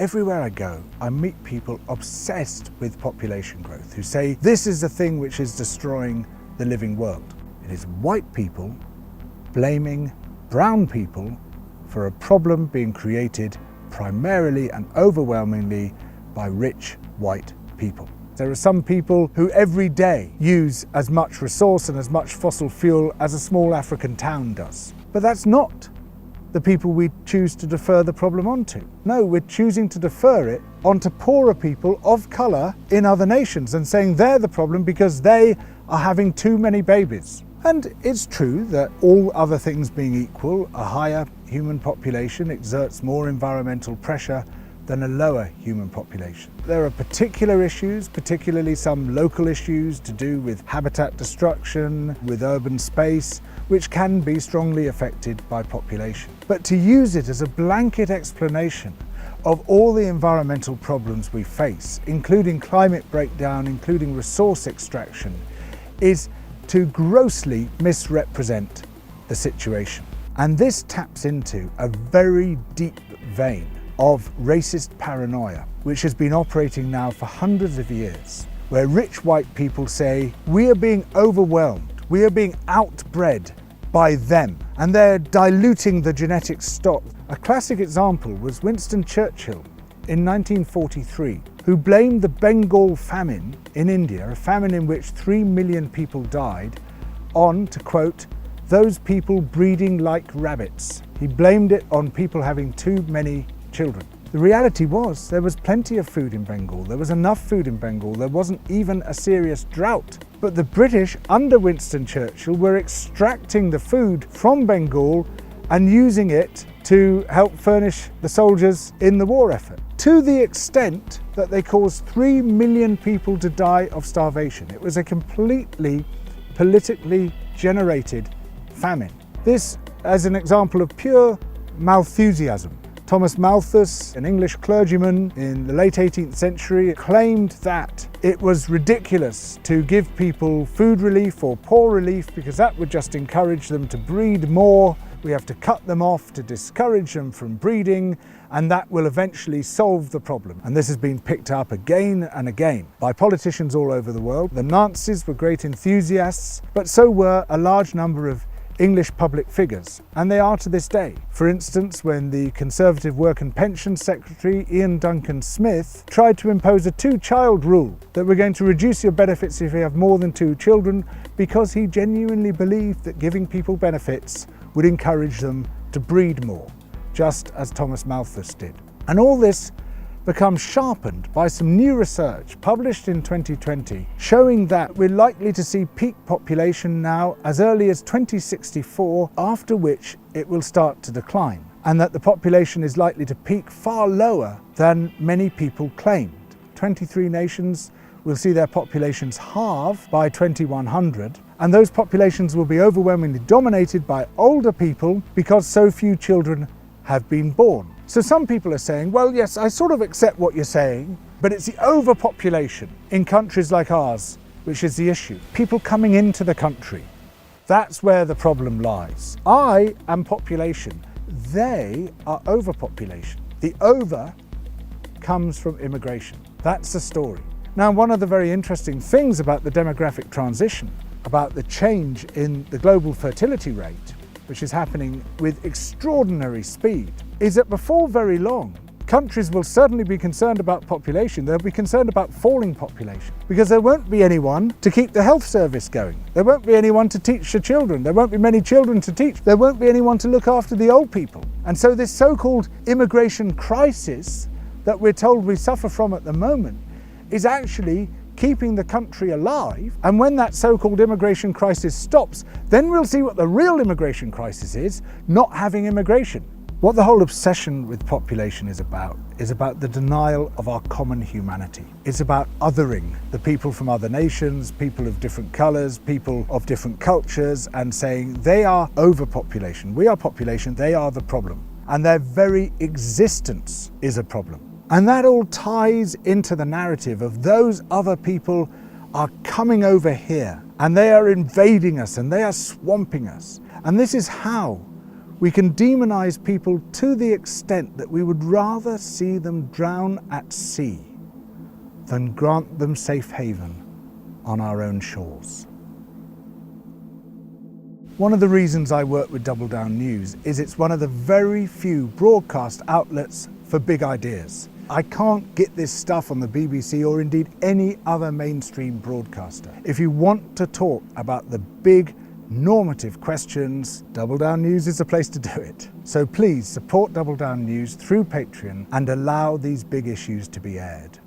Everywhere I go, I meet people obsessed with population growth who say this is the thing which is destroying the living world. It is white people blaming brown people for a problem being created primarily and overwhelmingly by rich white people. There are some people who every day use as much resource and as much fossil fuel as a small African town does. But that's not the people we choose to defer the problem onto. No, we're choosing to defer it onto poorer people of colour in other nations and saying they're the problem because they are having too many babies. And it's true that all other things being equal, a higher human population exerts more environmental pressure than a lower human population. There are particular issues, particularly some local issues to do with habitat destruction, with urban space, which can be strongly affected by population. But to use it as a blanket explanation of all the environmental problems we face, including climate breakdown, including resource extraction, is to grossly misrepresent the situation. And this taps into a very deep vein of racist paranoia, which has been operating now for hundreds of years, where rich white people say, we are being overwhelmed, we are being outbred by them, and they're diluting the genetic stock. A classic example was Winston Churchill in 1943, who blamed the Bengal famine in India, a famine in which 3 million people died, on, to quote, those people breeding like rabbits. He blamed it on people having too many children. The reality was there was plenty of food in Bengal. There was enough food in Bengal. There wasn't even a serious drought. But the British, under Winston Churchill, were extracting the food from Bengal and using it to help furnish the soldiers in the war effort, to the extent that they caused 3 million people to die of starvation. It was a completely politically generated famine. This as an example of pure Malthusiasm. Thomas Malthus, an English clergyman in the late 18th century, claimed that it was ridiculous to give people food relief or poor relief because that would just encourage them to breed more. We have to cut them off to discourage them from breeding, and that will eventually solve the problem. And this has been picked up again and again by politicians all over the world. The Nazis were great enthusiasts, but so were a large number of English public figures, and they are to this day. For instance, when the Conservative Work and Pensions Secretary, Ian Duncan Smith, tried to impose a 2-child rule, that we're going to reduce your benefits if you have more than 2 children, because he genuinely believed that giving people benefits would encourage them to breed more, just as Thomas Malthus did. And all this becomes sharpened by some new research published in 2020 showing that we're likely to see peak population now as early as 2064, after which it will start to decline, and that the population is likely to peak far lower than many people claimed. 23 nations will see their populations halve by 2100, and those populations will be overwhelmingly dominated by older people because so few children have been born. So some people are saying, well, yes, I sort of accept what you're saying, but it's the overpopulation in countries like ours which is the issue. People coming into the country, that's where the problem lies. I am population, they are overpopulation. The over comes from immigration. That's the story. Now, one of the very interesting things about the demographic transition, about the change in the global fertility rate, which is happening with extraordinary speed, is that before very long, countries will certainly be concerned about population. They'll be concerned about falling population because there won't be anyone to keep the health service going. There won't be anyone to teach the children. There won't be many children to teach. There won't be anyone to look after the old people. And so this so-called immigration crisis that we're told we suffer from at the moment is actually keeping the country alive. And when that so-called immigration crisis stops, then we'll see what the real immigration crisis is, not having immigration. What the whole obsession with population is about the denial of our common humanity. It's about othering the people from other nations, people of different colours, people of different cultures, and saying they are overpopulation, we are population, they are the problem. And their very existence is a problem. And that all ties into the narrative of those other people are coming over here and they are invading us and they are swamping us. And this is how We can demonise people to the extent that we would rather see them drown at sea than grant them safe haven on our own shores. One of the reasons I work with Double Down News is it's one of the very few broadcast outlets for big ideas. I can't get this stuff on the BBC or indeed any other mainstream broadcaster. If you want to talk about the big normative questions, Double Down News is the place to do it. So please support Double Down News through Patreon and allow these big issues to be aired.